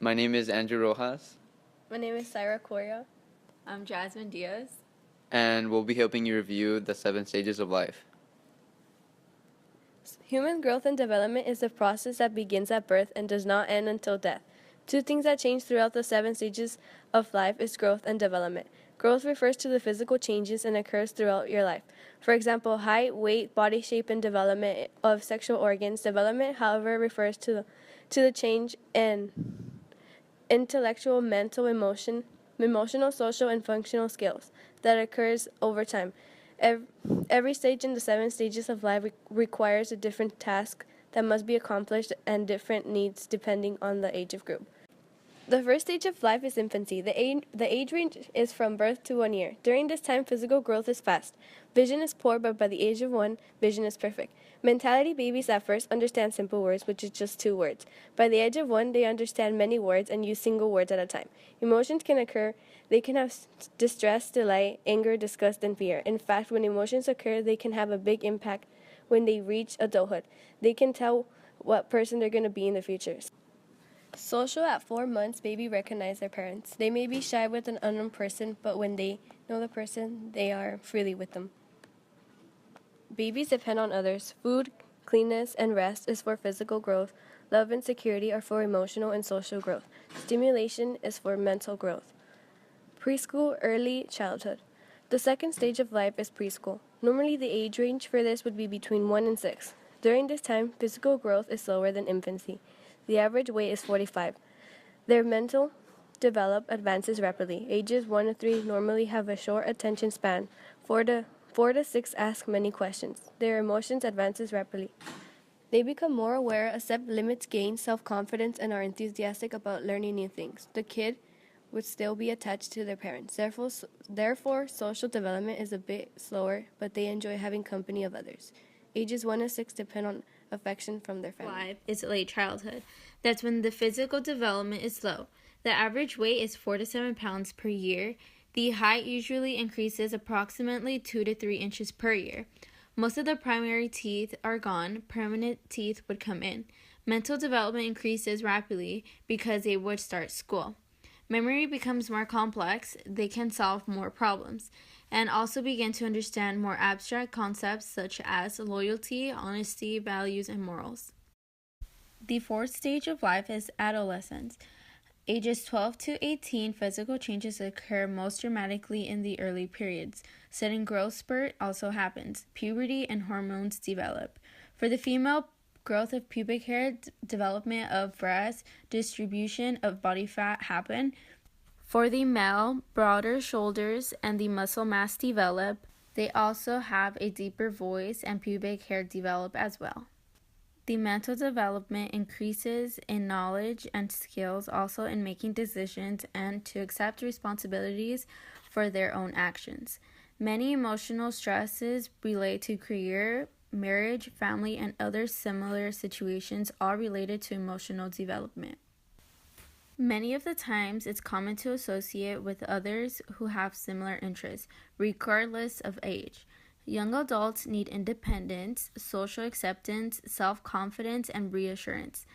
My name is Andrew Rojas, My name is Syra Coria. I'm Jasmine Diaz. and we'll be helping you review the 7 stages of life. Human growth and development is a process that begins at birth and does not end until death. Two things that change throughout the 7 stages of life is growth and development. Growth refers to the physical changes and occurs throughout your life. For example, height, weight, body shape, and development of sexual organs. Development, however, refers to the change in intellectual, mental, emotional, social, and functional skills that occurs over time. Every stage in the 7 stages of life requires a different task that must be accomplished and different needs depending on the age of group. The first stage of life is infancy. The age range is from birth to 1 year. During this time, physical growth is fast. Vision is poor, but by the age of 1, vision is perfect. Mentality: babies at first understand simple words, which is just 2 words. By the age of 1, they understand many words and use single words at a time. Emotions can occur. They can have distress, delight, anger, disgust, and fear. In fact, when emotions occur, they can have a big impact when they reach adulthood. They can tell what person they're going to be in the future. Social: at 4 months, baby recognize their parents. They may be shy with an unknown person, but when they know the person, they are freely with them. Babies depend on others. Food, cleanness, and rest is for physical growth. Love and security are for emotional and social growth. Stimulation is for mental growth. Preschool, early childhood. The second stage of life is preschool. Normally, the age range for this would be between 1 and 6. During this time, physical growth is slower than infancy. The average weight is 45. Their mental advances rapidly. Ages 1 to 3 normally have a short attention span. 4 to 6 ask many questions. Their emotions advances rapidly. They become more aware, accept limits, gain self-confidence, and are enthusiastic about learning new things. The kid would still be attached to their parents. Therefore, social development is a bit slower, but they enjoy having company of others. Ages 1 to 6 depend on affection from their family. Life is late childhood. That's when the physical development is slow. The average weight is 4 to 7 pounds per year. The height usually increases approximately 2 to 3 inches per year. Most of the primary teeth are gone. Permanent teeth would come in. Mental development increases rapidly because they would start school. Memory becomes more complex. They can solve more problems and also begin to understand more abstract concepts such as loyalty, honesty, values, and morals. The fourth stage of life is adolescence. Ages 12 to 18, physical changes occur most dramatically in the early periods. Sudden growth spurt also happens. Puberty and hormones develop. For the female, growth of pubic hair, development of breast, distribution of body fat happen. For the male, broader shoulders and the muscle mass develop. They also have a deeper voice and pubic hair develop as well. The mental development increases in knowledge and skills, also in making decisions and to accept responsibilities for their own actions. Many emotional stresses relate to career, marriage, family, and other similar situations, all related to emotional development. Many of the times, it's common to associate with others who have similar interests, regardless of age. Young adults need independence, social acceptance, self-confidence, and reassurance.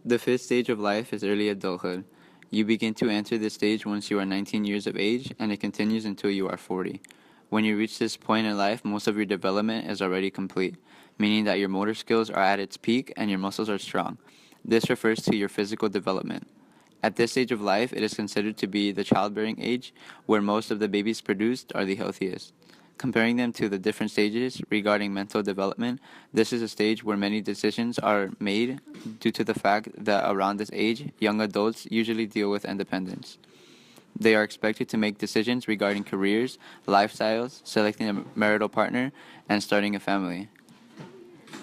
The 5th stage of life is early adulthood. You begin to enter this stage once you are 19 years of age, and it continues until you are 40. When you reach this point in life, most of your development is already complete, meaning that your motor skills are at its peak and your muscles are strong. This refers to your physical development. At this stage of life, it is considered to be the childbearing age, where most of the babies produced are the healthiest. Comparing them to the different stages regarding mental development, this is a stage where many decisions are made due to the fact that around this age, young adults usually deal with independence. They are expected to make decisions regarding careers, lifestyles, selecting a marital partner, and starting a family.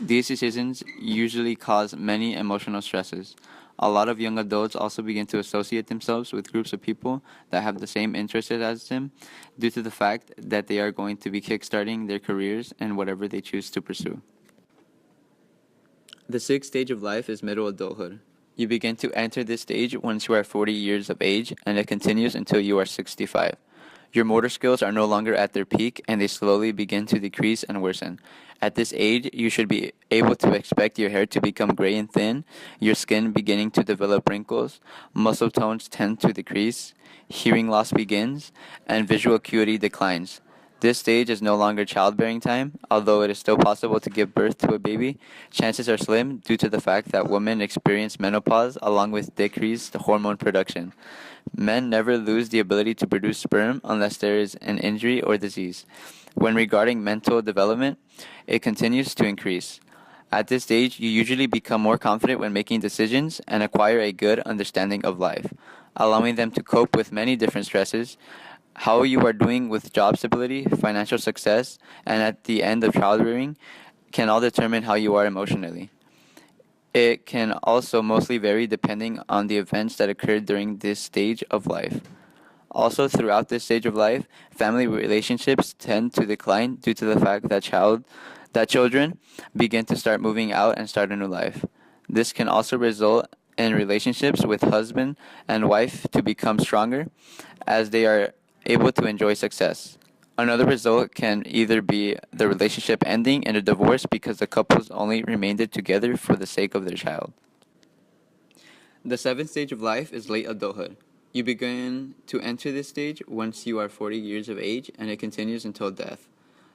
These decisions usually cause many emotional stresses. A lot of young adults also begin to associate themselves with groups of people that have the same interests as them due to the fact that they are going to be kickstarting their careers in whatever they choose to pursue. The 6th stage of life is middle adulthood. You begin to enter this stage once you are 40 years of age, and it continues until you are 65. Your motor skills are no longer at their peak and they slowly begin to decrease and worsen. At this age, you should be able to expect your hair to become gray and thin, your skin beginning to develop wrinkles, muscle tones tend to decrease, hearing loss begins, and visual acuity declines. This stage is no longer childbearing time, although it is still possible to give birth to a baby. Chances are slim due to the fact that women experience menopause along with decreased hormone production. Men never lose the ability to produce sperm unless there is an injury or disease. When regarding mental development, it continues to increase. At this stage, you usually become more confident when making decisions and acquire a good understanding of life, allowing them to cope with many different stresses. How you are doing with job stability, financial success, and at the end of childbearing can all determine how you are emotionally. It can also mostly vary depending on the events that occurred during this stage of life. Also, throughout this stage of life, family relationships tend to decline due to the fact that children begin to start moving out and start a new life. This can also result in relationships with husband and wife to become stronger as they are able to enjoy success. Another result can either be the relationship ending in a divorce because the couples only remained together for the sake of their child. The seventh stage of life is late adulthood. You begin to enter this stage once you are 40 years of age and it continues until death.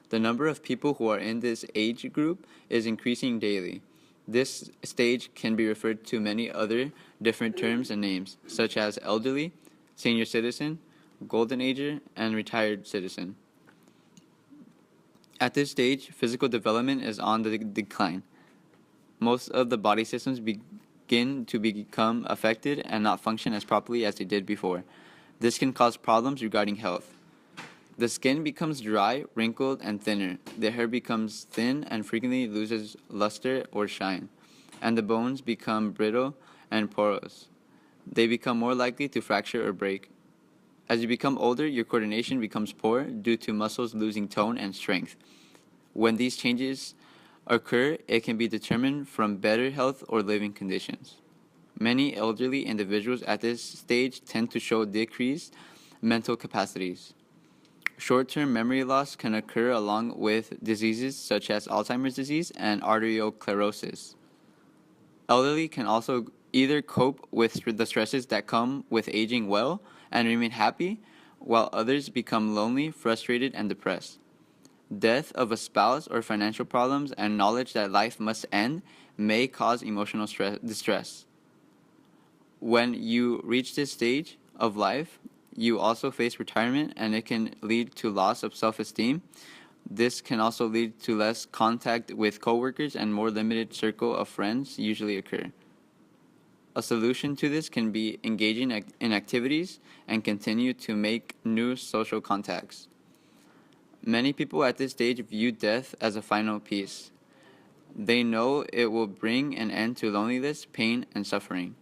The number of people who are in this age group is increasing daily. This stage can be referred to many other different terms and names, such as elderly, senior citizen, golden ager, and retired citizen. At this stage, physical development is on the decline. Most of the body systems begin to become affected and not function as properly as they did before. This can cause problems regarding health. The skin becomes dry, wrinkled, and thinner. The hair becomes thin and frequently loses luster or shine. And the bones become brittle and porous. They become more likely to fracture or break. As you become older, your coordination becomes poor due to muscles losing tone and strength. When these changes occur, it can be determined from better health or living conditions. Many elderly individuals at this stage tend to show decreased mental capacities. Short-term memory loss can occur along with diseases such as Alzheimer's disease and arteriosclerosis. Elderly can also either cope with the stresses that come with aging well and remain happy, while others become lonely, frustrated, and depressed. Death of a spouse or financial problems and knowledge that life must end may cause emotional distress. When you reach this stage of life, you also face retirement and it can lead to loss of self-esteem. This can also lead to less contact with coworkers and more limited circle of friends usually occur. A solution to this can be engaging in activities and continue to make new social contacts. Many people at this stage view death as a final piece. They know it will bring an end to loneliness, pain, and suffering.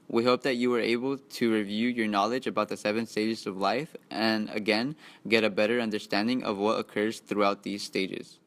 We hope that you were able to review your knowledge about the 7 stages of life and, again, get a better understanding of what occurs throughout these stages.